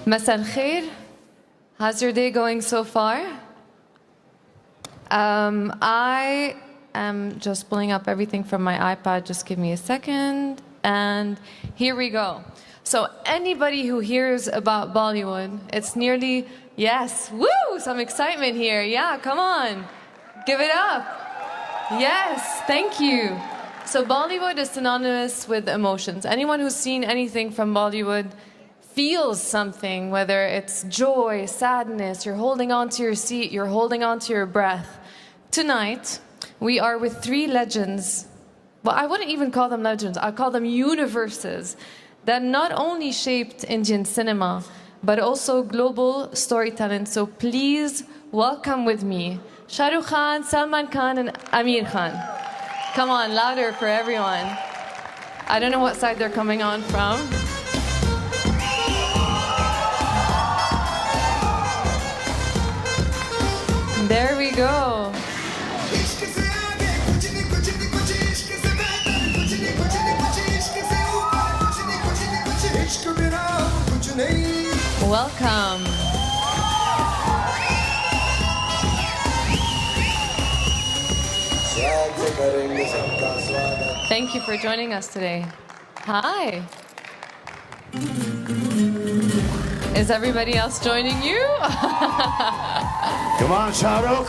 Masa al-khair. How's your day going so far? I am just pulling up everything from my iPad. Just give me a second. And here we go. So anybody who hears about Bollywood, it's nearly, yes, woo, some excitement here. Yeah, come on. Give it up. Yes, thank you. So Bollywood is synonymous with emotions. Anyone who's seen anything from Bollywood feels something, whether it's joy, sadness, you're holding on to your seat, you're holding on to your breath. Tonight, we are with three legends. Well, I wouldn't even call them legends. I call them universes that not only shaped Indian cinema, but also global storytelling. So please welcome with me Shah Rukh Khan, Salman Khan, and Aamir Khan. Come on, louder for everyone. I don't know what side they're coming on from. There we go. Welcome. Thank you for joining us today. Hi. Is everybody else joining you? Come on, Shah Rukh.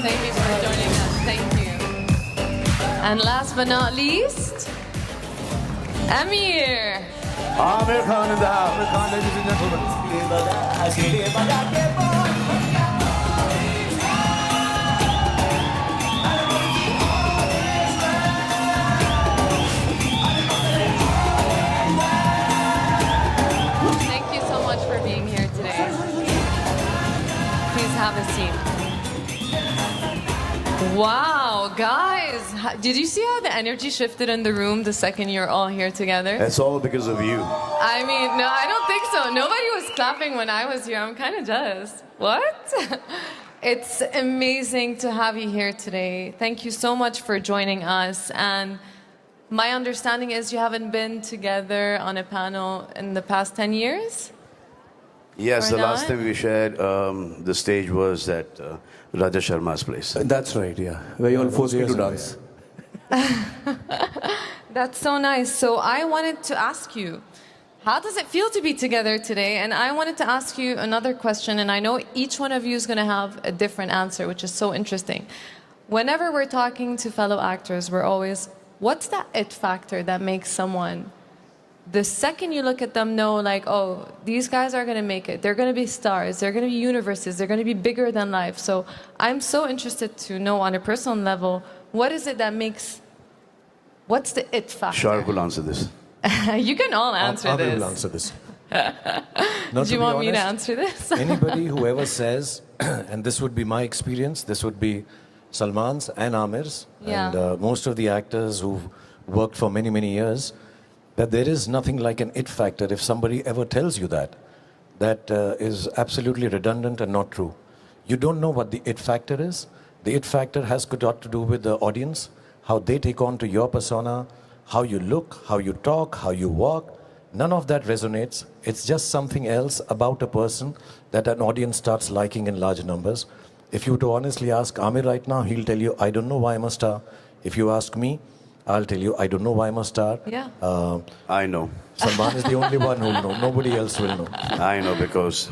Thank you for joining us. Thank you. And last but not least, Aamir. Aamir Khan in the house. Aamir Khan, ladies and gentlemen. Thank you so much for being here today. Please have a seat. Wow, guys, did you see how the energy shifted in the room the second you're all here together? It's all because of you. I mean, no, I don't think so. Nobody was clapping when I was here. I'm kind of jealous. What? It's amazing to have you here today. Thank you so much for joining us. And my understanding is you haven't been together on a panel in the past 10 years? Yes, Or the last not? time we shared the stage was at Raja Sharma's place. That's right, yeah. Where you all forced me to dance. That's so nice. So I wanted to ask you, how does it feel to be together today? And I wanted to ask you another question, and I know each one of you is going to have a different answer, which is so interesting. Whenever we're talking to fellow actors, we're always, what's that it factor that makes someone, the second you look at them, know like, oh, these guys are going to make it. They're going to be stars. They're going to be universes. They're going to be bigger than life. So I'm so interested to know on a personal level, what is it that makes, what's the it factor? Shah Rukh will answer this. You can all answer Aamir this. will answer this. Do you want me to answer this? Anybody who ever says, and this would be my experience, this would be Salman's and Aamir's, Yeah. and most of the actors who've worked for many, many years, that there is nothing like an it factor. If somebody ever tells you that, that is absolutely redundant and not true. You don't know what the it factor is. The it factor has got to do with the audience, how they take on to your persona, how you look, how you talk, how you walk. None of that resonates. It's just something else about a person that an audience starts liking in large numbers. If you were to honestly ask Aamir right now, he'll tell you, I don't know why I'm a star. If you ask me, I'll tell you, I don't know why I'm a star. Yeah. I know. Salman is the only one who'll know. Nobody else will know. I know because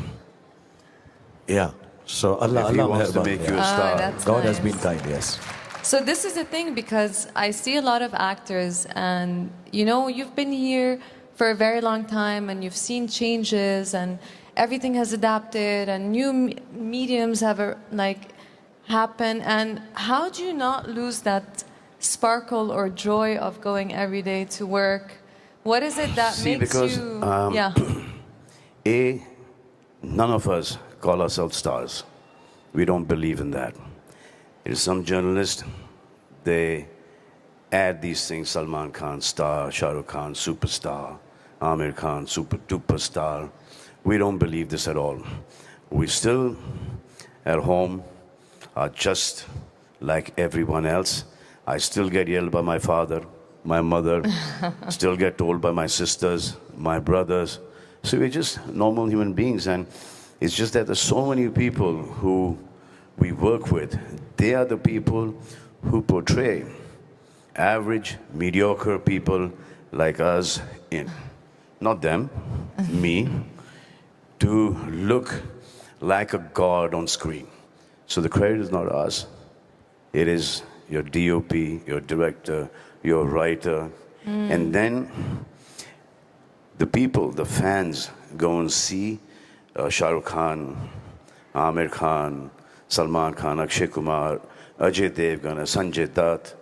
Yeah. So Allah, if he Allah wants to meherban, make yeah. you a star, that's God nice. has been kind, yes. So this is the thing, because I see a lot of actors, and you know, you've been here for a very long time, and you've seen changes, and everything has adapted, and new mediums have happen. And how do you not lose that sparkle or joy of going every day to work? What is it that See, makes because, you? yeah. None of us call ourselves stars. We don't believe in that. It is some journalists, they add these things: Salman Khan, star; Shah Rukh Khan, superstar; Aamir Khan, super duper star. We don't believe this at all. We still at home are just like everyone else. I still get yelled by my father, my mother, still get told by my sisters, my brothers. So we're just normal human beings, and it's just that there's so many people who we work with. They are the people who portray average, mediocre people like us in, not them, me, to look like a god on screen. So the credit is not ours. It is your DOP, your director, your writer. And then the people, the fans, go and see Shah Rukh Khan, Aamir Khan, Salman Khan, Akshay Kumar, Ajay Devgan, Sanjay Dutt,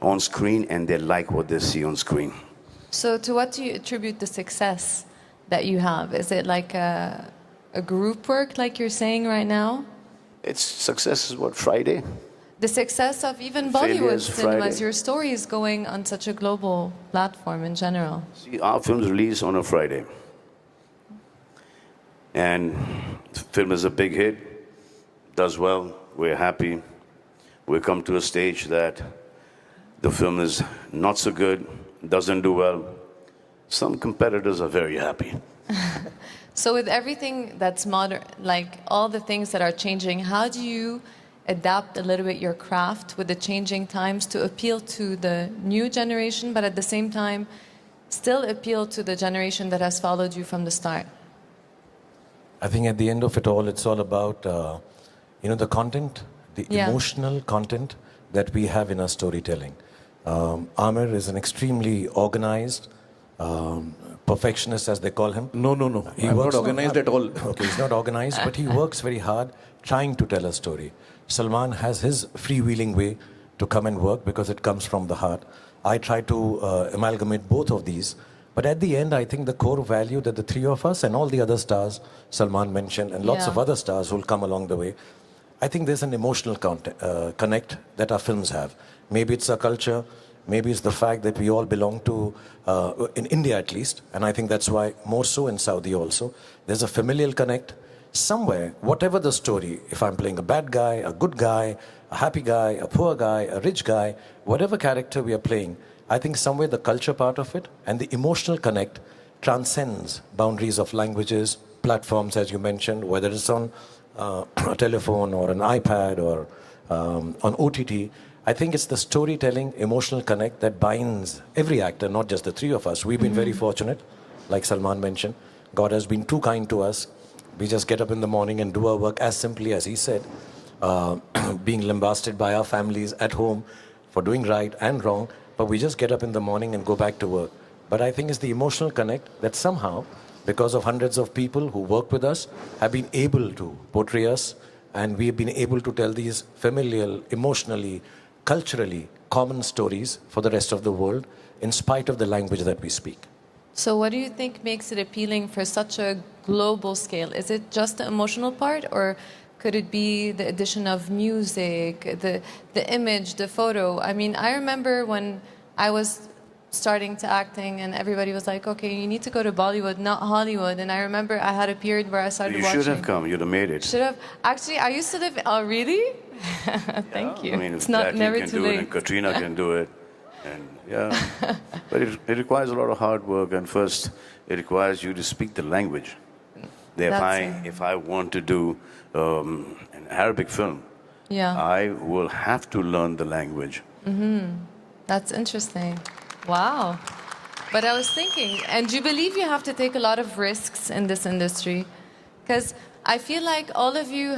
on screen, and they like what they see on screen. So to what do you attribute the success that you have? Is it like a group work, like you're saying right now? Its success is what, Friday? The success of even Bollywood cinemas, your story is going on such a global platform in general. See, our films release on a Friday. And the film is a big hit, does well, we're happy. We come to a stage that the film is not so good, doesn't do well. Some competitors are very happy. So with everything that's modern, like all the things that are changing, how do you adapt a little bit your craft with the changing times to appeal to the new generation, but at the same time still appeal to the generation that has followed you from the start? I think at the end of it all, it's all about, the content, the emotional content that we have in our storytelling. Aamir is an extremely organized, perfectionist, as they call him. No. I'm not organized at all. Okay, he's not organized, but he works very hard trying to tell a story. Salman has his freewheeling way to come and work because it comes from the heart. I try to amalgamate both of these. But at the end, I think the core value that the three of us and all the other stars Salman mentioned and lots of other stars who will come along the way, I think there's an emotional connect that our films have. Maybe it's our culture, maybe it's the fact that we all belong to, in India at least, and I think that's why more so in Saudi also, there's a familial connect. Somewhere, whatever the story, if I'm playing a bad guy, a good guy, a happy guy, a poor guy, a rich guy, whatever character we are playing, I think somewhere the culture part of it and the emotional connect transcends boundaries of languages, platforms, as you mentioned, whether it's on a telephone or an iPad or on OTT. I think it's the storytelling, emotional connect that binds every actor, not just the three of us. We've been very fortunate, like Salman mentioned. God has been too kind to us. We just get up in the morning and do our work as simply as he said, being lambasted by our families at home for doing right and wrong, but we just get up in the morning and go back to work. But I think it's the emotional connect that somehow, because of hundreds of people who work with us, have been able to portray us, and we have been able to tell these familial, emotionally, culturally common stories for the rest of the world, in spite of the language that we speak. So what do you think makes it appealing for such a global scale? Is it just the emotional part, or could it be the addition of music, the image, the photo? I mean, I remember when I was starting to acting and everybody was like, okay, you need to go to Bollywood, not Hollywood. And I remember I had a period where I started watching. You should have come. You'd have made it. Should have. Actually, I used to live... Oh, really? Thank you. I mean, it's if not Jackie never can too do late. it and Katrina can do it. And but it requires a lot of hard work, and first it requires you to speak the language. If I want to do an Arabic film, I will have to learn the language. That's interesting. Wow. But I was thinking, and do you believe you have to take a lot of risks in this industry? Because I feel like all of you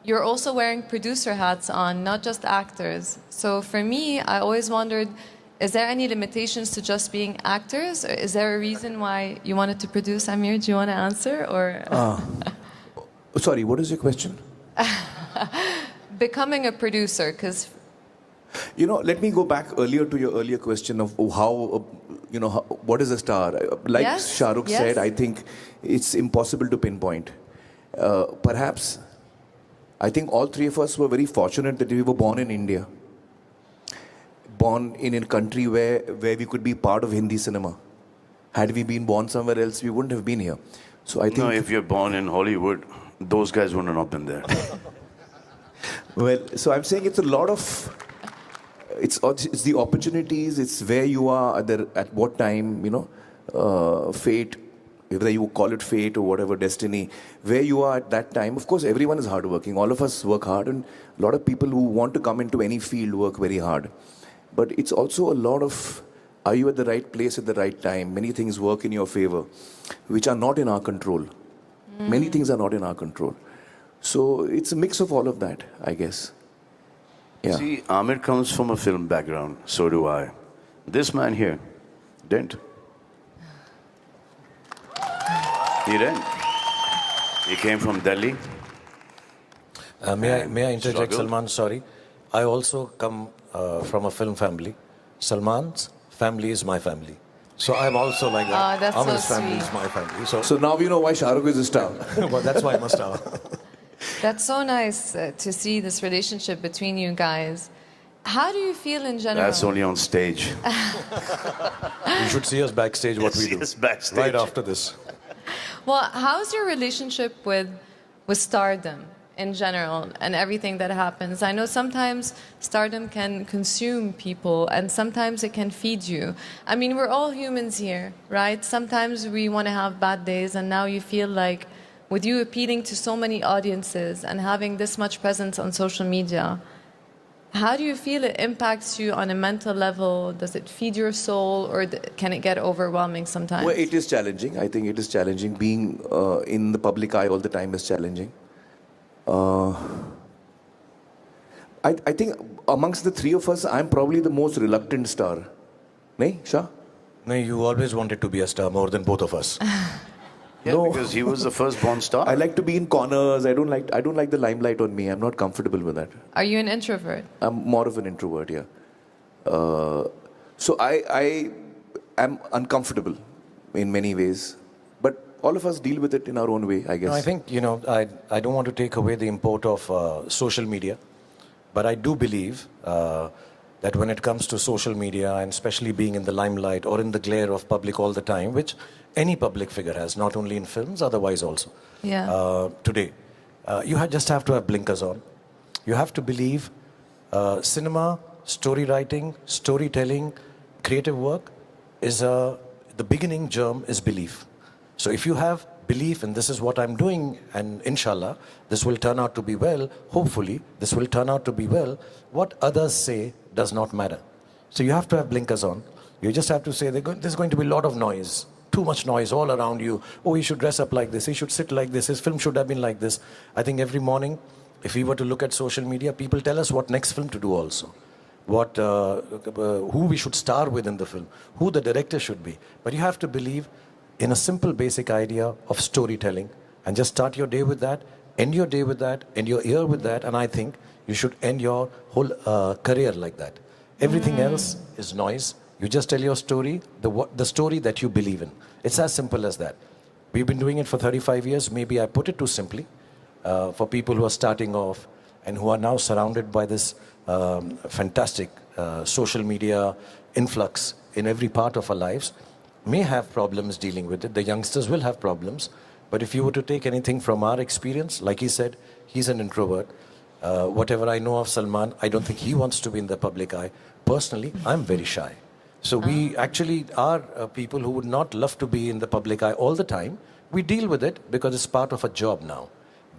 you're also wearing producer hats on, not just actors. So for me, I always wondered, is there any limitations to just being actors? Or is there a reason why you wanted to produce? Aamir, do you want to answer? Or Sorry, what is your question? Becoming a producer, because... let me go back earlier to your earlier question of how, what is a star? Like Shah Rukh said, I think it's impossible to pinpoint. Perhaps... I think all three of us were very fortunate that we were born in India. Born in a country where we could be part of Hindi cinema. Had we been born somewhere else, we wouldn't have been here. So I think... No, if you're born in Hollywood, those guys wouldn't have not been there. Well, so I'm saying it's a lot of, it's the opportunities, it's where you are at what time, fate, whether you call it fate or whatever, destiny, where you are at that time. Of course, everyone is hardworking. All of us work hard, and a lot of people who want to come into any field work very hard. But it's also a lot of, are you at the right place at the right time? Many things work in your favor, which are not in our control. Many things are not in our control. So it's a mix of all of that, I guess. Yeah. See, Aamir comes from a film background, so do I. This man here didn't. He didn't. He came from Delhi. May I interject, Struggled. Salman? Sorry. I also come from a film family. Salman's family is my family. So I'm also like that. Oh, that's Aamir's so family sweet. is my family. So now we know why Shah Rukh is a star. Well, that's why I must have. That's so nice to see this relationship between you guys. How do you feel in general? That's only on stage. You should see us backstage, what we See do. us backstage. Right after this. Well, how's your relationship with stardom in general and everything that happens? I know sometimes stardom can consume people and sometimes it can feed you. I mean, we're all humans here, right? Sometimes we want to have bad days, and now you feel like with you appealing to so many audiences and having this much presence on social media, how do you feel it impacts you on a mental level? Does it feed your soul, or can it get overwhelming sometimes? Well, it is challenging. I think it is challenging. Being in the public eye all the time is challenging. I think amongst the three of us, I'm probably the most reluctant star. Nahi, Shah? No, you always wanted to be a star more than both of us. Yeah, No. because he was the first-born star. I like to be in corners. I don't like the limelight on me. I'm not comfortable with that. Are you an introvert? I'm more of an introvert, yeah. So I am uncomfortable in many ways. But all of us deal with it in our own way, I guess. No, I think, I don't want to take away the import of social media, but I do believe that when it comes to social media, and especially being in the limelight or in the glare of public all the time, which any public figure has, not only in films, otherwise also. Yeah. Today, you just have to have blinkers on. You have to believe cinema, story writing, storytelling, creative work is the beginning germ is belief. So if you have belief in this is what I'm doing, and inshallah, this will turn out to be well, hopefully, this will turn out to be well, what others say does not matter. So you have to have blinkers on. You just have to say there's going to be a lot of noise, too much noise all around you. Oh, he should dress up like this, he should sit like this, his film should have been like this. I think every morning, if we were to look at social media, people tell us what next film to do also. Who we should star with in the film, who the director should be. But you have to believe in a simple basic idea of storytelling, and just start your day with that, end your day with that, end your year with that, and I think you should end your whole career like that. Everything else is noise. You just tell your story, the story that you believe in. It's as simple as that. We've been doing it for 35 years. Maybe I put it too simply for people who are starting off and who are now surrounded by this fantastic social media influx in every part of our lives, may have problems dealing with it. The youngsters will have problems. But if you were to take anything from our experience, like he said, he's an introvert. Whatever I know of Salman, I don't think he wants to be in the public eye. Personally, I'm very shy. So we actually are people who would not love to be in the public eye all the time. We deal with it because it's part of a job now.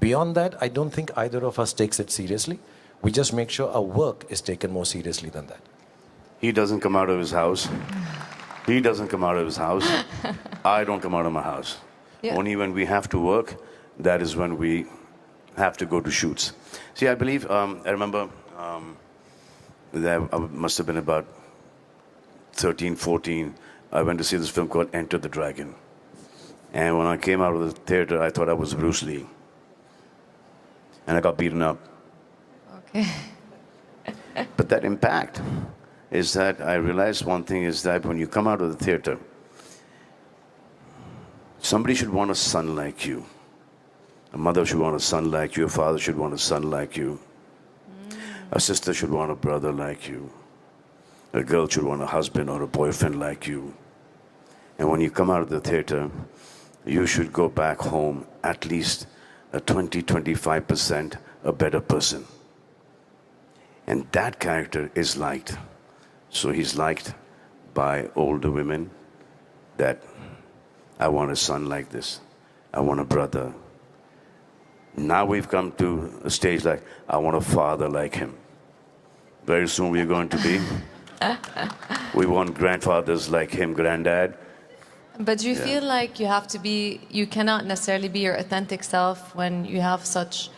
Beyond that, I don't think either of us takes it seriously. We just make sure our work is taken more seriously than that. He doesn't come out of his house. He doesn't come out of his house. I don't come out of my house. Yeah. Only when we have to work, that is when we have to go to shoots. See, I believe, I remember that I must have been about 13, 14. I went to see this film called Enter the Dragon. And when I came out of the theater, I thought I was Bruce Lee. And I got beaten up. Okay. But that impact is that I realized one thing is that when you come out of the theater, somebody should want a son like you. A mother should want a son like you. A father should want a son like you. A sister should want a brother like you. A girl should want a husband or a boyfriend like you. And when you come out of the theater, you should go back home at least a 20-25% a better person. And that character is liked. So he's liked by older women that I want a son like this. I want a brother. Now we've come to a stage like, I want a father like him. Very soon we're going to be. We want grandfathers like him, granddad. But do you feel like you have to be, you cannot necessarily be your authentic self when you have such,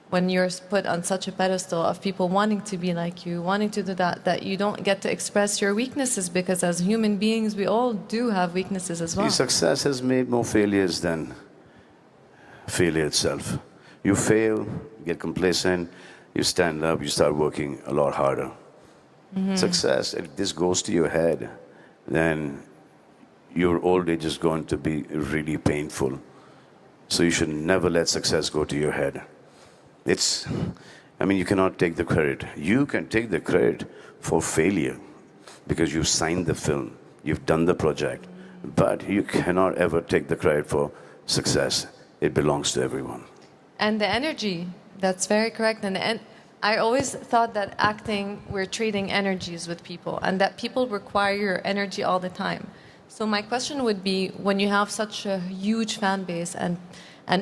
when you're put on such a pedestal of people wanting to be like you, wanting to do that, that you don't get to express your weaknesses, because as human beings, we all do have weaknesses as well. See, success has made more failures than failure itself. You fail, get complacent, you stand up, you start working a lot harder. Success, if this goes to your head, then your old age is going to be really painful. So you should never let success go to your head. I mean, you cannot take the credit. You can take the credit for failure because you signed the film, you've done the project, but you cannot ever take the credit for success. It belongs to everyone. And the energy, that's very correct. And I always thought that acting, we're trading energies with people, and that people require your energy all the time. So my question would be, when you have such a huge fan base and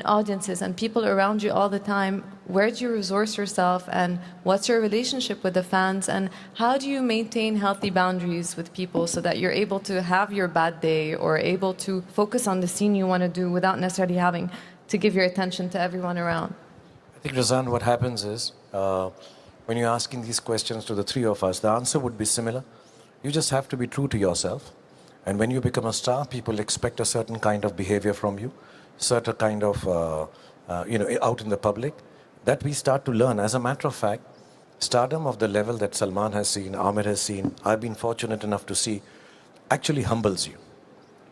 audiences and people around you all the time, where do you resource yourself, and what's your relationship with the fans, and how do you maintain healthy boundaries with people so that you're able to have your bad day or able to focus on the scene you want to do without necessarily having to give your attention to everyone around? I think, Razan, what happens is, when you're asking these questions to the three of us, the answer would be similar. You just have to be true to yourself. And when you become a star, people expect a certain kind of behavior from you, certain kind of, out in the public, that we start to learn. As a matter of fact, stardom of the level that Salman has seen, Aamir has seen, I've been fortunate enough to see, actually humbles you.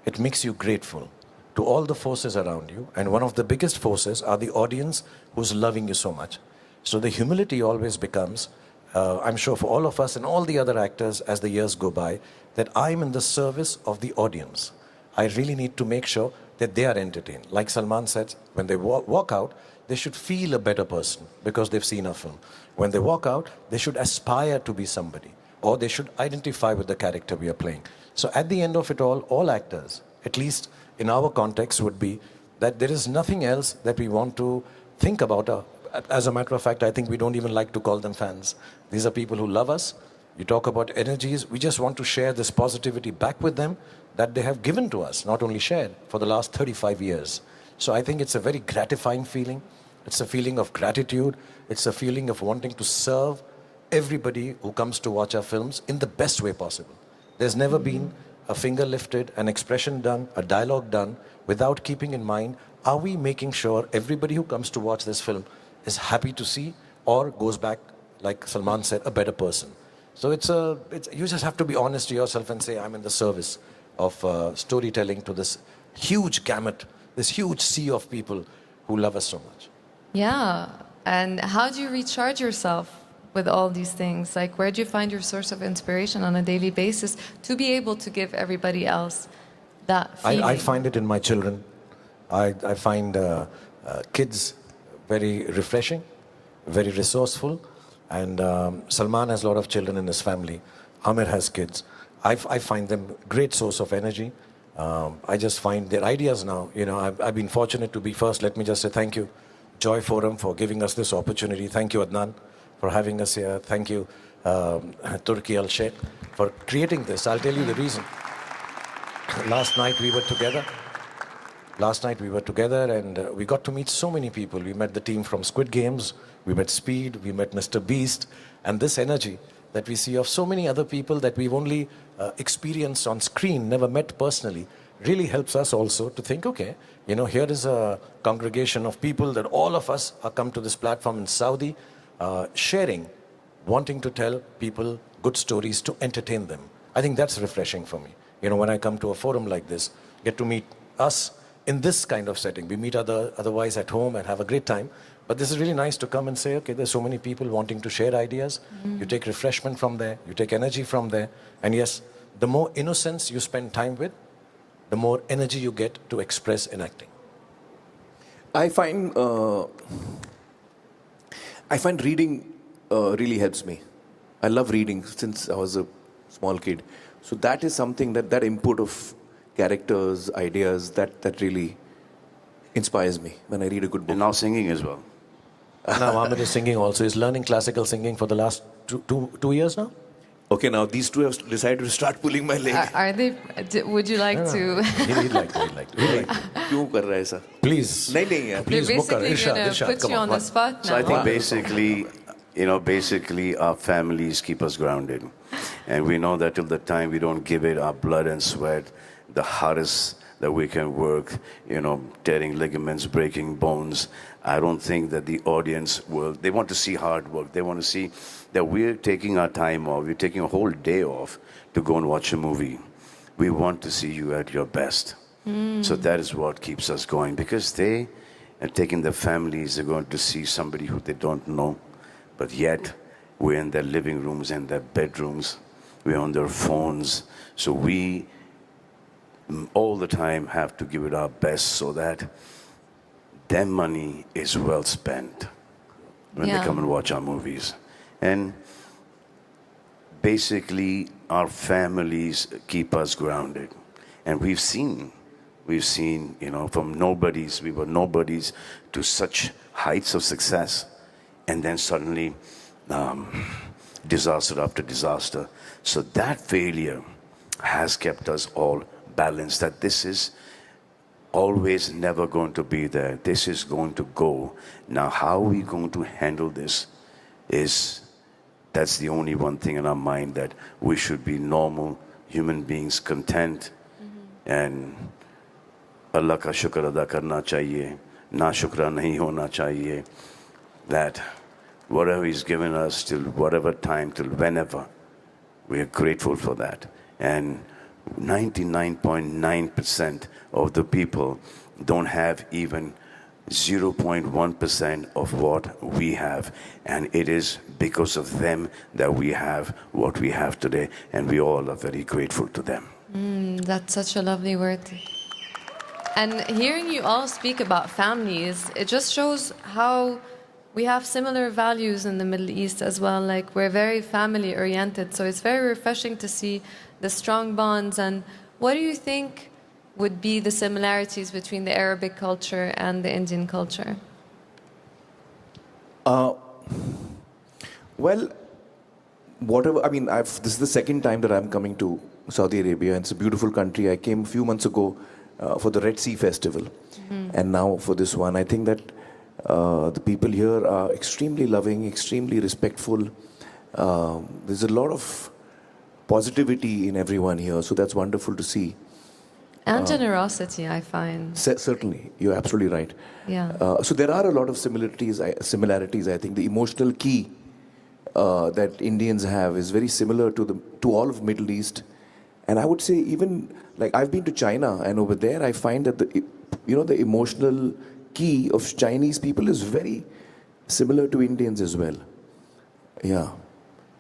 It makes you grateful to all the forces around you. And one of the biggest forces are the audience who's loving you so much. So the humility always becomes, I'm sure for all of us and all the other actors as the years go by, that I'm in the service of the audience. I really need to make sure that they are entertained. Like Salman said, when they walk out, they should feel a better person because they've seen a film. When they walk out, they should aspire to be somebody, or they should identify with the character we are playing. So at the end of it all actors, at least in our context, would be that there is nothing else that we want to think about. As a matter of fact, I think we don't even like to call them fans. These are people who love us. You talk about energies. We just want to share this positivity back with them that they have given to us, not only shared, for the last 35 years. So I think it's a very gratifying feeling. It's a feeling of gratitude. It's a feeling of wanting to serve everybody who comes to watch our films in the best way possible. There's never been a finger lifted, an expression done, a dialogue done, without keeping in mind, are we making sure everybody who comes to watch this film is happy to see or goes back, like Salman said, a better person. So you just have to be honest to yourself and say, I'm in the service of storytelling to this huge gamut, this huge sea of people who love us so much. Yeah, and how do you recharge yourself with all these things? Like, where do you find your source of inspiration on a daily basis to be able to give everybody else that feeling? I find it in my children. I find kids very refreshing, very resourceful. And Salman has a lot of children in his family. Aamir has kids. I find them great source of energy. I just find their ideas now. You know, I've been fortunate to be first. Let me just say thank you, Joy Forum, for giving us this opportunity. Thank you, Adnan, for having us here. Thank you, Turki Al-Sheikh, for creating this. I'll tell you the reason. Last night we were together and we got to meet so many people. We met the team from Squid Games, we met Speed, we met Mr. Beast, and this energy that we see of so many other people that we've only experienced on screen, never met personally, really helps us also to think, okay, you know, here is a congregation of people that all of us are come to this platform in Saudi, sharing, wanting to tell people good stories to entertain them. I think that's refreshing for me. You know, when I come to a forum like this, get to meet us in this kind of setting. We meet otherwise at home and have a great time. But this is really nice to come and say, okay, there's so many people wanting to share ideas. You take refreshment from there, you take energy from there. And yes, the more innocence you spend time with, the more energy you get to express in acting. I find reading really helps me. I love reading since I was a small kid. So that is something that input of characters, ideas, that really inspires me when I read a good book. And now singing as well. Now Aamir is singing also. He's learning classical singing for the last two years now. Okay, now these two have decided to start pulling my leg. Are they? Would you like to? He'd like to. क्यों कर रहा है ऐसा? Please. नहीं यार. They're Please, Mukkar, basically going to Irshad, put come you on the on. spot now. So I think basically our families keep us grounded. And we know that till the time we don't give it our blood and sweat, the hardest that we can work, tearing ligaments, breaking bones, I don't think that the audience they want to see hard work. They want to see that we're taking our time off. We're taking a whole day off to go and watch a movie. We want to see you at your best. So that is what keeps us going, because they are taking their families, they're going to see somebody who they don't know, but yet we're in their living rooms and their bedrooms. We're on their phones. So we all the time have to give it our best so that their money is well spent when they come and watch our movies. And basically our families keep us grounded. And we've seen, from nobodies, we were nobodies to such heights of success. And then suddenly, disaster after disaster. So that failure has kept us all balanced, that this is always never going to be there. This is going to go. Now, how are we going to handle this that's the only one thing in our mind, that we should be normal human beings, content, and Allah ka shukr ada karna chahiye, na shukra nahi hona chahiye, that whatever He's given us till whatever time, till whenever, we are grateful for that. And 99.9% of the people don't have even 0.1% of what we have, and it is because of them that we have what we have today, and we all are very grateful to them. That's such a lovely word. And hearing you all speak about families, it just shows how we have similar values in the Middle East as well. Like, we're very family oriented, so it's very refreshing to see the strong bonds. And what do you think would be the similarities between the Arabic culture and the Indian culture? Well, whatever, this is the second time that I'm coming to Saudi Arabia, and it's a beautiful country. I came a few months ago for the Red Sea Festival, and now for this one. I think that the people here are extremely loving, extremely respectful. There's a lot of positivity in everyone here, so that's wonderful to see. And generosity, I find. Certainly, you're absolutely right. Yeah. So there are a lot of similarities. I think the emotional key that Indians have is very similar to all of Middle East, and I would say even like I've been to China, and over there I find that the emotional key of Chinese people is very similar to Indians as well. Yeah.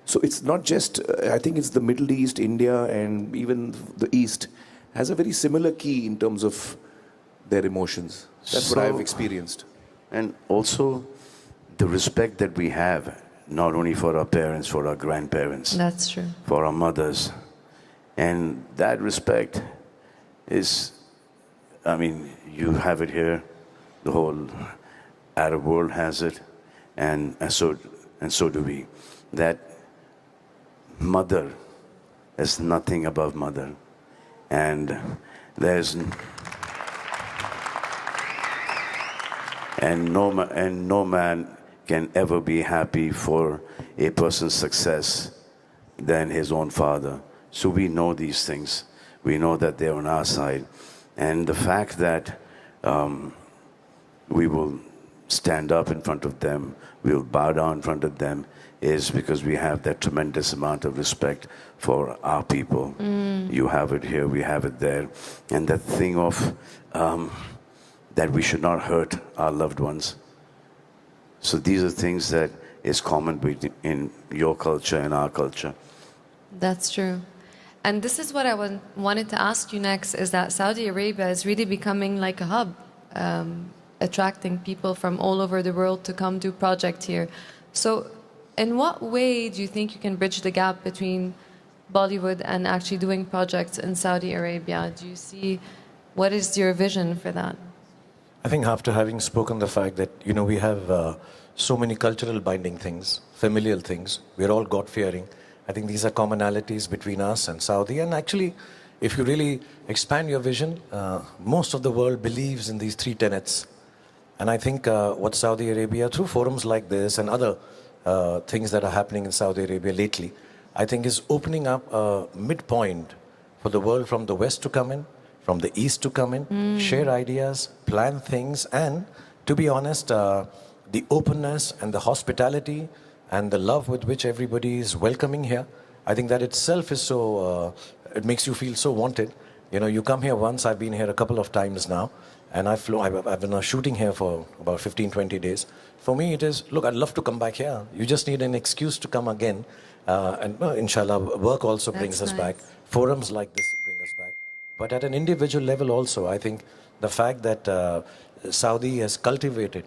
So it's not just, I think it's the Middle East, India, and even the East has a very similar key in terms of their emotions. That's what I've experienced. And also the respect that we have, not only for our parents, for our grandparents. That's true. For our mothers. And that respect is, you have it here. The whole Arab world has it, and so do we. That mother is nothing above mother, and no man can ever be happy for a person's success than his own father. So we know these things. We know that they're on our side, and the fact that we will stand up in front of them, we'll bow down in front of them, is because we have that tremendous amount of respect for our people. You have it here, we have it there. And that thing of that we should not hurt our loved ones. So these are things that is common in your culture and our culture. That's true. And this is what I wanted to ask you next, is that Saudi Arabia is really becoming like a hub attracting people from all over the world to come do project here. So in what way do you think you can bridge the gap between Bollywood and actually doing projects in Saudi Arabia? Do you see, what is your vision for that? I think after having spoken the fact that, you know, we have so many cultural binding things, familial things, we're all God-fearing. I think these are commonalities between us and Saudi. And actually, if you really expand your vision, most of the world believes in these three tenets. And I think what Saudi Arabia, through forums like this and other things that are happening in Saudi Arabia lately, I think is opening up a midpoint for the world from the West to come in, from the East to come in, share ideas, plan things, and to be honest, the openness and the hospitality and the love with which everybody is welcoming here, I think that itself is so, it makes you feel so wanted. You know, you come here once, I've been here a couple of times now, and I've been shooting here for about 15, 20 days. For me, it is, look, I'd love to come back here. You just need an excuse to come again. And inshallah, work also brings us back. Forums like this bring us back. But at an individual level also, I think the fact that Saudi has cultivated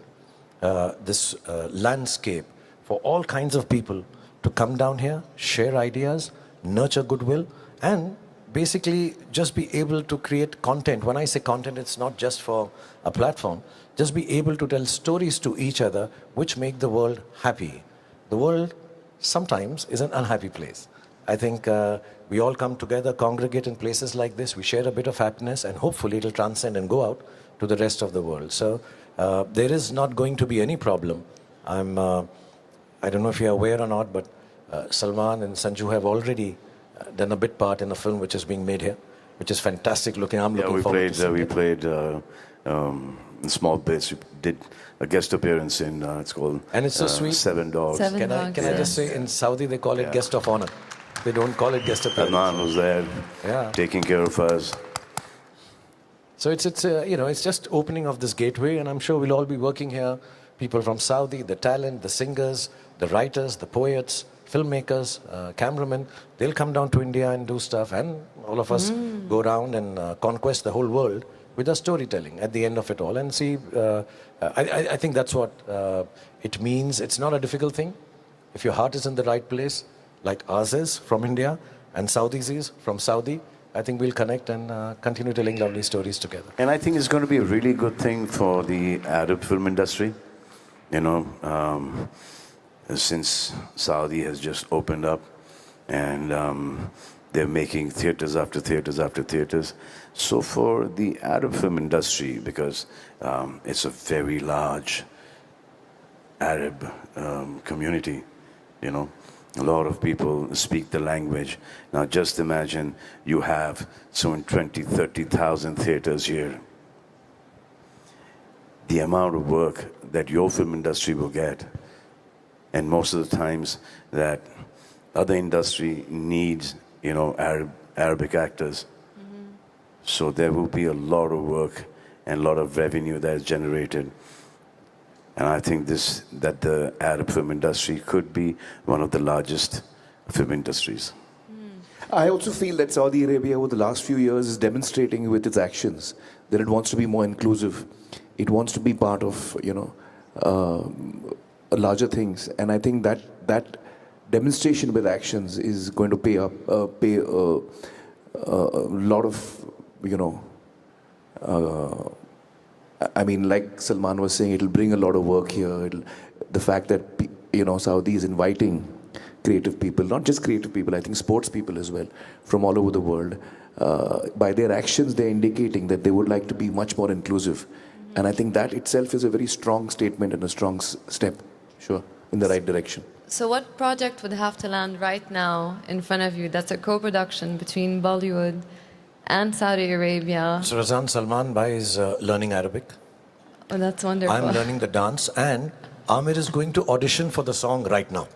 this landscape for all kinds of people to come down here, share ideas, nurture goodwill, and basically just be able to create content. When I say content, it's not just for a platform. Just be able to tell stories to each other which make the world happy. The world sometimes is an unhappy place. I think we all come together, congregate in places like this, we share a bit of happiness, and hopefully it'll transcend and go out to the rest of the world. So there is not going to be any problem. I don't know if you're aware or not, but Salman and Sanju have already done a bit part in a film which is being made here, which is fantastic looking. I'm looking forward to it. We played in small bits. We did a guest appearance in, it's called and it's so sweet. Seven Dogs. Can I just say, in Saudi they call it guest of honor. They don't call it guest appearance. Salman was there, taking care of us. So it's you know, it's just opening of this gateway, and I'm sure we'll all be working here. People from Saudi, the talent, the singers, the writers, the poets, filmmakers, cameramen, they'll come down to India and do stuff, and all of us go around and conquest the whole world with our storytelling at the end of it all. And see, I think that's what it means. It's not a difficult thing. If your heart is in the right place, like ours is from India, and Saudis is from Saudi, I think we'll connect and continue telling lovely stories together. And I think it's going to be a really good thing for the Arab film industry. You know, since Saudi has just opened up and they're making theaters after theaters after theaters. So for the Arab film industry, because it's a very large Arab community, you know, a lot of people speak the language. Now just imagine you have 20, 30,000 theaters here. The amount of work that your film industry will get, and most of the times that other industry needs, you know, Arabic actors. So there will be a lot of work and a lot of revenue that is generated. And I think that the Arab film industry could be one of the largest film industries. I also feel that Saudi Arabia over the last few years is demonstrating with its actions that it wants to be more inclusive. It wants to be part of, you know, larger things. And I think that demonstration with actions is going to pay a lot of, you know, I mean, like Salman was saying, it'll bring a lot of work here. The fact that, you know, Saudi is inviting creative people, not just creative people, I think sports people as well, from all over the world. By their actions, they're indicating that they would like to be much more inclusive. And I think that itself is a very strong statement and a strong step, sure, in the right direction. So what project would have to land right now in front of you that's a co-production between Bollywood and Saudi Arabia? So Razan, Salman Bhai is learning Arabic. Oh, that's wonderful. I'm learning the dance, and Aamir is going to audition for the song right now.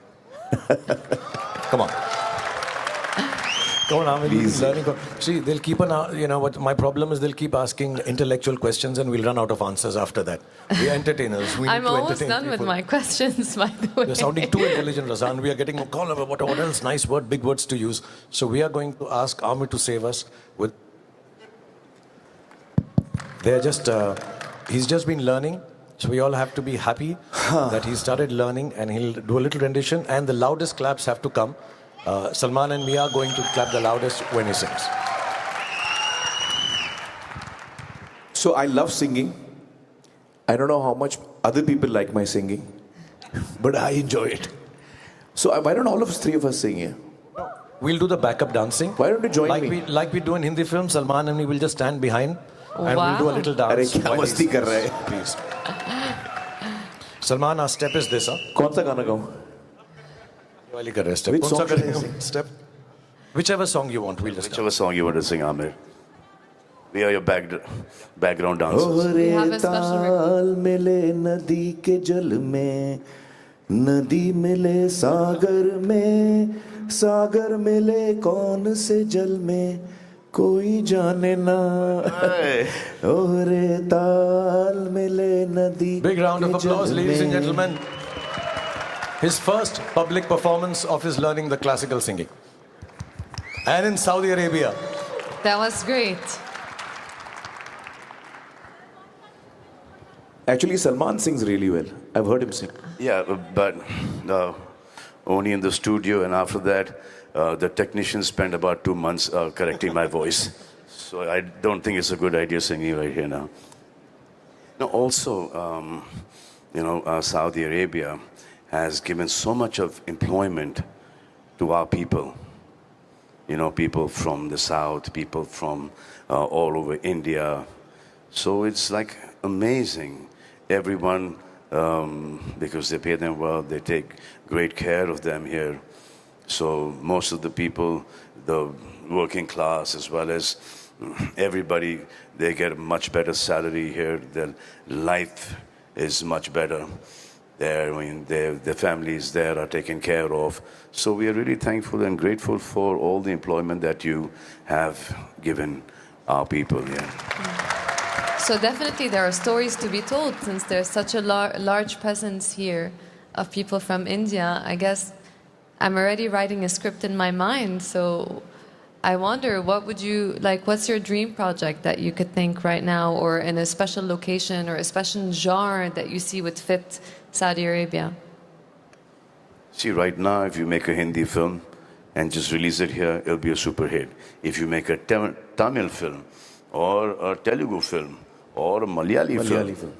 Come on. Come on, Aamir. He's learning. See, they'll keep on, you know, what my problem is, they'll keep asking intellectual questions and we'll run out of answers after that. We are entertainers. We I'm need to almost entertain done people. with my questions, by the way. You're sounding too intelligent, Razan. We are getting a call about what else, nice word, big words to use. So we are going to ask Aamir to save us with... They're just He's just been learning, so we all have to be happy that he started learning, and he'll do a little rendition, and the loudest claps have to come. Salman and me are going to clap the loudest when he sings. So I love singing. I don't know how much other people like my singing, but I enjoy it. So why don't all of us, three of us sing here? We'll do the backup dancing. Why don't you join me? Like we do in Hindi films, Salman and me will just stand behind and we'll do a little dance. अरे क्या मस्ती कर रहे हैं? Please. Salman, our step is this, huh? कौन सा गाना गाऊं? वाली कर रहे step. Which कौन सा song should I करेंगे sing? step? Whichever song you want, we'll just. Whichever song you want to sing, Aamir. We are your background dancers. We have a special ताल मिले नदी के जल में, नदी मिले सागर मिले कौन से जल में, कोई जाने ना. ओरे ताल मिले नदी. Big round of applause, ladies and gentlemen. His first public performance of his learning the classical singing. And in Saudi Arabia. That was great. Actually, Salman sings really well. I've heard him sing. Yeah, but only in the studio, and after that, the technicians spent about 2 months correcting my voice. So I don't think it's a good idea singing right here now. No, also, Saudi Arabia has given so much of employment to our people. People from the south, people from all over India. So it's like amazing. Everyone, because they pay them well, they take great care of them here. So most of the people, the working class as well as everybody, they get a much better salary here. Their life is much better there. I mean, their families there are taken care of. So we are really thankful and grateful for all the employment that you have given our people here. So definitely there are stories to be told since there's such a large presence here of people from India. I guess I'm already writing a script in my mind, so I wonder what's your dream project that you could think right now, or in a special location or a special genre that you see would fit Saudi Arabia? See, right now, if you make a Hindi film and just release it here, it'll be a super hit. If you make a Tamil film or a Telugu film, or a Malayali film,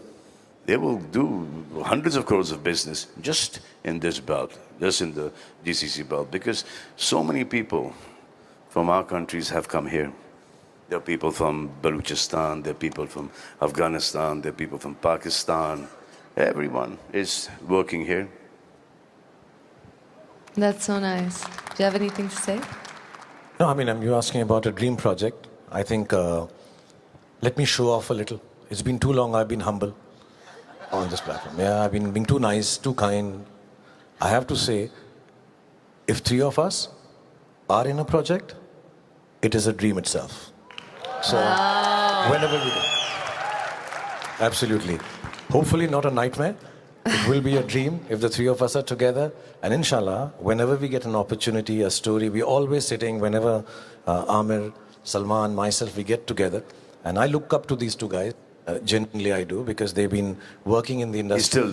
they will do hundreds of crores of business just in this belt, just in the GCC belt, because so many people from our countries have come here. There are people from Balochistan, there are people from Afghanistan, there are people from Pakistan. Everyone is working here. That's so nice. Do you have anything to say? No, I mean, you're asking about a dream project. I think, let me show off a little. It's been too long I've been humble on this platform. Yeah, I've been being too nice, too kind. I have to say, if three of us are in a project, it is a dream itself. So, whenever we do. Absolutely. Hopefully not a nightmare. It will be a dream if the three of us are together. And inshallah, whenever we get an opportunity, a story, we're always sitting, whenever Aamir, Salman, myself, we get together. And I look up to these two guys. Genuinely I do, because they've been working in the industry. He still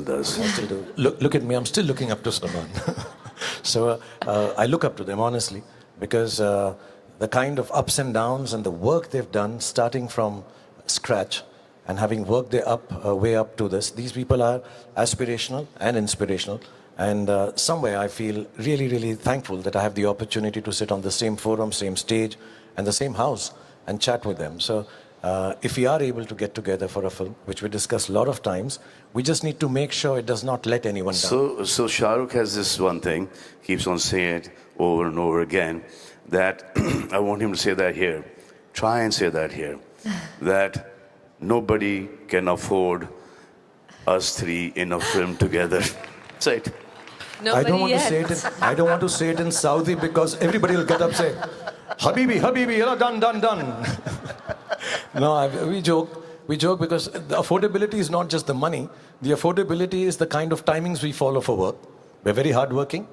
does. I still do. Look at me, I'm still looking up to Salman. So I look up to them, honestly, because the kind of ups and downs and the work they've done, starting from scratch and having worked their way up to this, these people are aspirational and inspirational. And somewhere I feel really, really thankful that I have the opportunity to sit on the same forum, same stage, and the same house and chat with them. So if we are able to get together for a film, which we discuss a lot of times, we just need to make sure it does not let anyone down. So Shah Rukh has this one thing, keeps on saying it over and over again, that I want him to say that here. Try and say that here. That nobody can afford us three in a film together. Say it. I don't want to say it in Saudi, because everybody will get up and say, Habibi, Habibi, done. No, we joke because the affordability is not just the money. The affordability is the kind of timings we follow for work. We're very hardworking.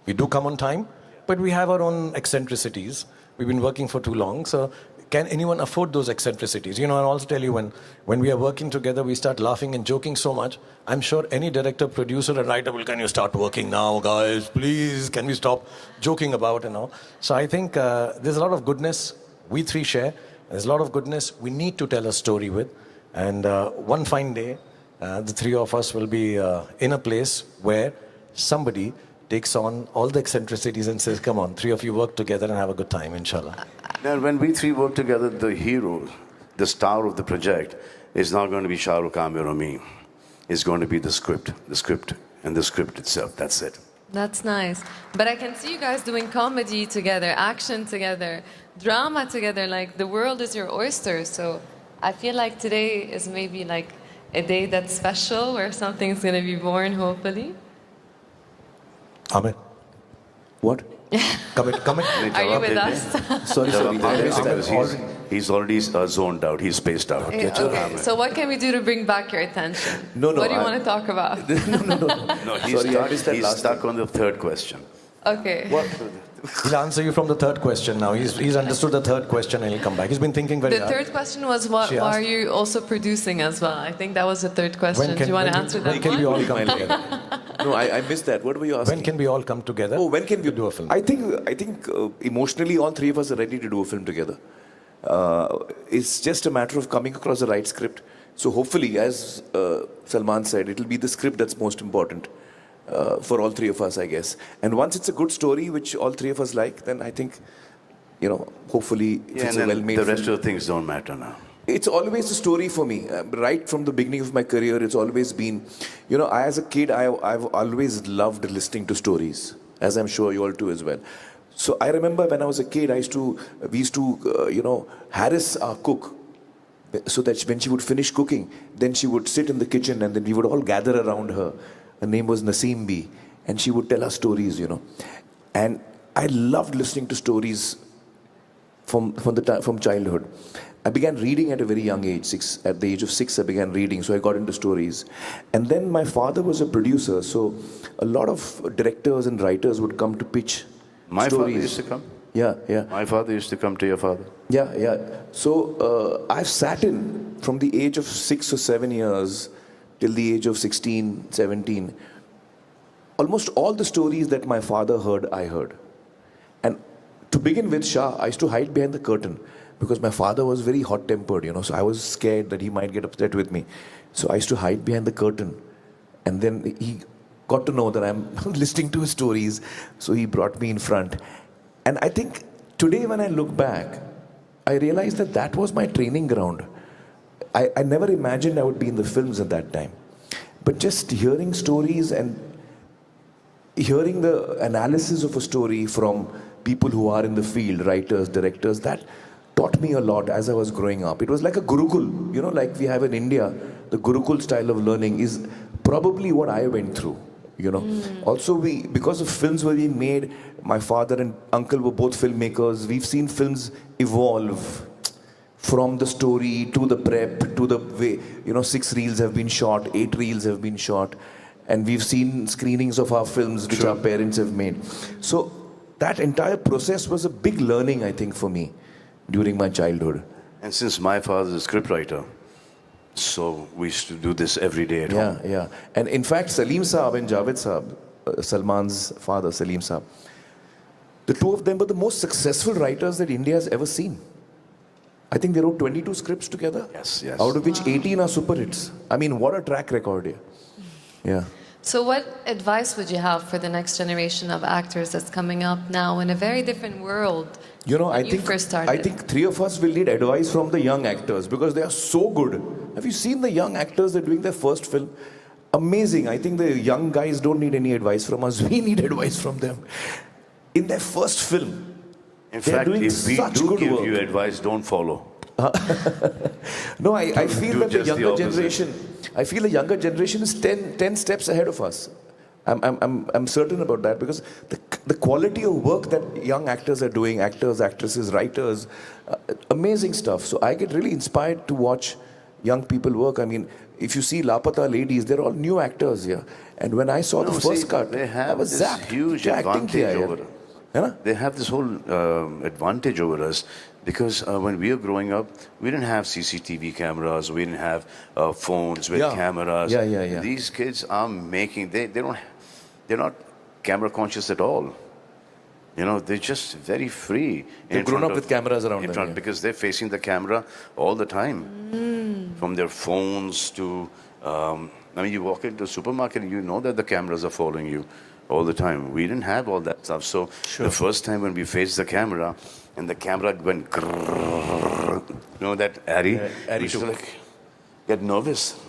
We do come on time, but we have our own eccentricities. We've been working for too long. So can anyone afford those eccentricities? You know, I'll also tell you, when we are working together, we start laughing and joking so much. I'm sure any director, producer, and writer will, can you start working now, guys? Please, can we stop joking about and all? So I think there's a lot of goodness we three share. There's a lot of goodness we need to tell a story with. And one fine day, the three of us will be in a place where somebody takes on all the eccentricities and says, come on, three of you work together and have a good time, inshallah. Now, when we three work together, the hero, the star of the project, is not going to be Shah Rukh Khan or me. It's going to be the script, and the script itself. That's it. That's nice. But I can see you guys doing comedy together, action together, drama together. Like, the world is your oyster. So I feel like today is maybe like a day that's special, where something's going to be born, hopefully. Aamir. What? Come in. Are you with us? Sorry. He's already zoned out. He's spaced out. Okay. So what can we do to bring back your attention? No. What do you want to talk about? No, he's stuck on the third question. Okay. What? He'll answer you from the third question now. He's understood the third question and he'll come back. He's been thinking very hard. The third question was, why are you also producing as well? I think that was the third question. Do you want to answer that one? When can we all come together? No, I missed that. What were you asking? When can we all come together? Oh, when can we do a film? I think emotionally all three of us are ready to do a film together. It's just a matter of coming across the right script. So hopefully, as Salman said, it'll be the script that's most important for all three of us, I guess. And once it's a good story, which all three of us like, then I think, hopefully it's a well-made the rest film. of the things don't matter now. It's always a story for me. Right from the beginning of my career, it's always been, as a kid, I've always loved listening to stories, as I'm sure you all do as well. So I remember when I was a kid, we used to harass our cook, so that when she would finish cooking, then she would sit in the kitchen and then we would all gather around her. Her name was Naseem B, and she would tell us stories, And I loved listening to stories from childhood. I began reading at a very young age. At the age of 6, I began reading, so I got into stories. And then my father was a producer, so a lot of directors and writers would come to pitch My stories. father used to come? Yeah. My father used to come to your father? Yeah. So I've sat in from the age of 6 or 7 years till the age of 16, 17. Almost all the stories that my father heard, I heard. And to begin with, Shah, I used to hide behind the curtain because my father was very hot-tempered, so I was scared that he might get upset with me. So I used to hide behind the curtain. And then he got to know that I'm listening to his stories, so he brought me in front. And I think today when I look back, I realize that was my training ground. I never imagined I would be in the films at that time. But just hearing stories and hearing the analysis of a story from people who are in the field, writers, directors, that taught me a lot as I was growing up. It was like a Gurukul, like we have in India. The Gurukul style of learning is probably what I went through, Also, because of films were being made, my father and uncle were both filmmakers. We've seen films evolve from the story to the prep to the way, 6 reels have been shot, 8 reels have been shot. And we've seen screenings of our films which our parents have made. So that entire process was a big learning, I think, for me during my childhood. And since my father is a scriptwriter, so we used to do this every day at home. Yeah. And in fact, Salim Saab and Javed Saab, Salman's father, Salim Saab, the two of them were the most successful writers that India has ever seen. I think they wrote 22 scripts together. Yes. Out of which 18 are super hits. I mean, what a track record here. Yeah. So what advice would you have for the next generation of actors that's coming up now in a very different world? I think 3 of us will need advice from the young actors because they are so good. Have you seen the young actors that are doing their first film? Amazing. I think the young guys don't need any advice from us. We need advice from them. In their first film, in fact, if we do give you advice, don't follow. No, I feel that the younger generation is 10 steps ahead of us. I'm certain about that because the quality of work that young actors are doing, actors, actresses, writers, amazing stuff. So I get really inspired to watch young people work. I mean, if you see Lapata Ladies, they're all new actors here. And when I saw the first cut, they have I was this zapped. huge advantage over They have this whole advantage over us because when we were growing up, we didn't have CCTV cameras, we didn't have phones with cameras. These kids are making, they're not camera conscious at all. You know, they're just very free. They've grown up with cameras around them. Because they're facing the camera all the time. From their phones to, I mean, you walk into a supermarket and you know that the cameras are following you all the time. We didn't have all that stuff. So the first time when we faced the camera and the camera went grrrr, you know that Ari? Ari we used to like get nervous.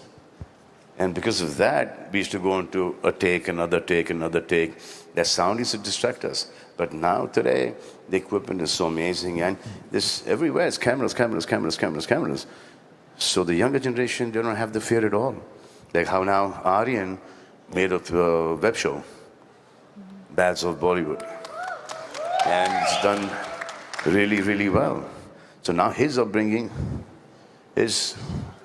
And because of that, we used to go into a take, another take, another take. That sound used to distract us. But now, today, the equipment is so amazing. And this everywhere, it's cameras, cameras, cameras, cameras, cameras. So the younger generation, they don't have the fear at all. Like how now Aryan made a web show, Khans of Bollywood. And it's done really, really well. So now his upbringing is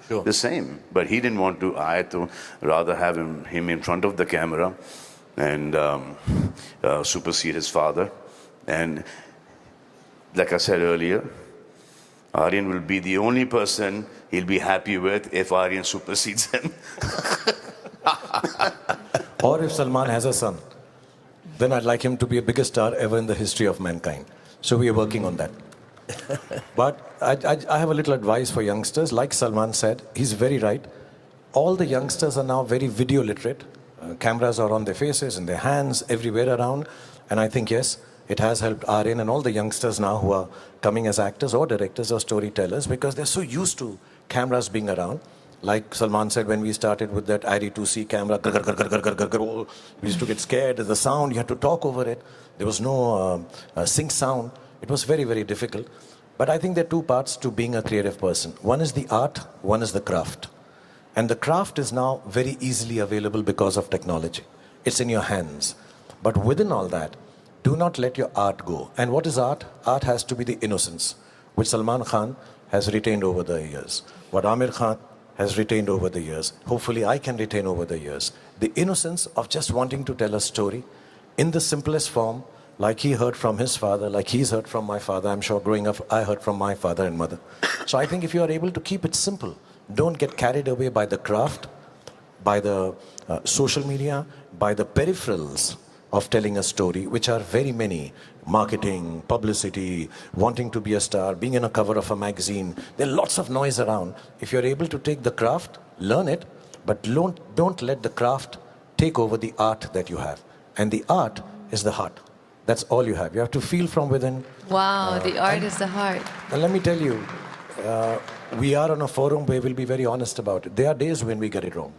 the same. But he didn't want to, I had to rather have him in front of the camera and supersede his father. And like I said earlier, Aryan will be the only person he'll be happy with if Aryan supersedes him. Or if Salman has a son, then I'd like him to be the biggest star ever in the history of mankind. So we are working on that. But I have a little advice for youngsters. Like Salman said, he's very right. All the youngsters are now very video literate. Cameras are on their faces, in their hands, everywhere around. And I think, yes, it has helped Aryan and all the youngsters now who are coming as actors or directors or storytellers because they're so used to cameras being around. Like Salman said, when we started with that ID2C camera, we used to get scared. The sound, you had to talk over it. There was no sync sound. It was very, very difficult. But I think there are two parts to being a creative person. One is the art, one is the craft. And the craft is now very easily available because of technology. It's in your hands. But within all that, do not let your art go. And what is art? Art has to be the innocence, which Salman Khan has retained over the years. What Aamir Khan has retained over the years. Hopefully I can retain over the years. The innocence of just wanting to tell a story in the simplest form, like he heard from his father, like he's heard from my father. I'm sure growing up, I heard from my father and mother. So I think if you are able to keep it simple, don't get carried away by the craft, by the social media, by the peripherals of telling a story, which are very many. Marketing, publicity, wanting to be a star, being in a cover of a magazine. There are lots of noise around. If you're able to take the craft, learn it, but don't let the craft take over the art that you have. And the art is the heart. That's all you have. You have to feel from within. Wow, the art is the heart. And let me tell you, we are on a forum where we'll be very honest about it. There are days when we get it wrong.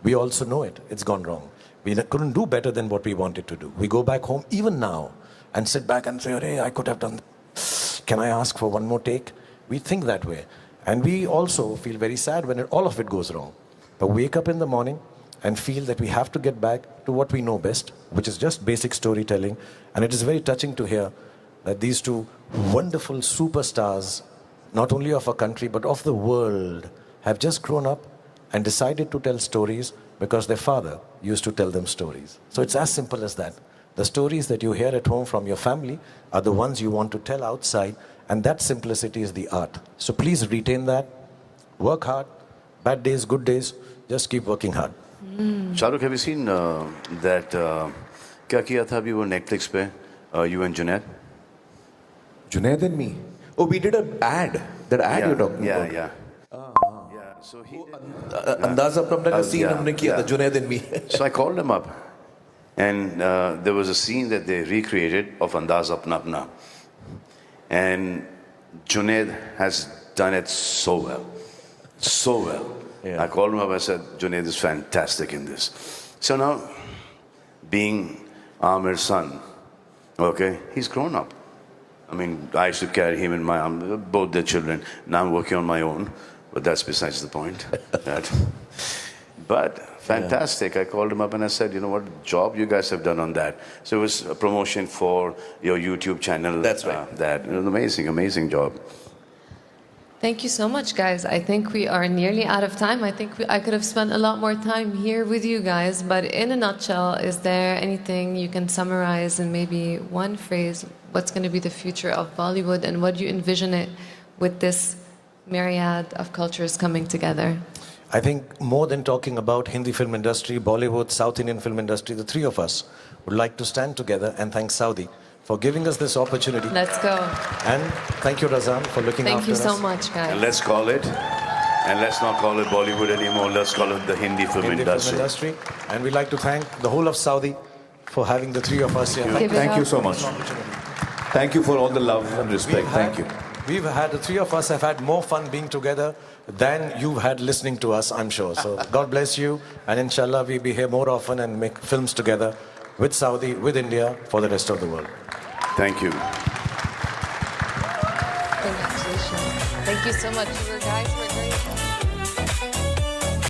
We also know it. It's gone wrong. We couldn't do better than what we wanted to do. We go back home, even now, and sit back and say, hey, I could have done that. Can I ask for one more take? We think that way. And we also feel very sad when all of it goes wrong. But wake up in the morning and feel that we have to get back to what we know best, which is just basic storytelling. And it is very touching to hear that these two wonderful superstars, not only of our country, but of the world, have just grown up and decided to tell stories because their father used to tell them stories. So it's as simple as that. The stories that you hear at home from your family are the ones you want to tell outside, and that simplicity is the art. So please retain that. Work hard. Bad days, good days, just keep working hard. Shah Rukh, have you seen that क्या किया था अभी वो Netflix पे you and Junaid? Junaid and me. Oh, we did an ad. That ad you're talking about. Yeah. So he Andaz Apna ka scene humne kiya tha, Junaid and me. So I called him up, and there was a scene that they recreated of Andaz Apna Apna, and Junaid has done it so well, so well. I called him up. I said, Junaid is fantastic in this. So now, being Aamir's son, okay, he's grown up. I mean, I used to carry him in my arms, both their children. Now I'm working on my own, but that's besides the point. But fantastic. I called him up and I said, you know what job you guys have done on that. So it was a promotion for your YouTube channel. That's right. It was an amazing, amazing job. Thank you so much, guys. I think we are nearly out of time. I think I could have spent a lot more time here with you guys, but in a nutshell, is there anything you can summarize in maybe one phrase? What's going to be the future of Bollywood, and what do you envision it with this myriad of cultures coming together? I think more than talking about Hindi film industry, Bollywood, South Indian film industry, the three of us would like to stand together and thank Saudi for giving us this opportunity. Let's go. And thank you, Razan, for looking after us. Thank you so much, guys. And let's call it, and let's not call it Bollywood anymore, let's call it the Hindi film industry. And we'd like to thank the whole of Saudi for having the three of us here. Thank you so much. Thank you for all the love and respect. Thank you. The three of us have had more fun being together than you've had listening to us, I'm sure. So God bless you, and inshallah we'll be here more often and make films together with Saudi, with India, for the rest of the world. Thank you. Congratulations. Thank you so much. You guys were great.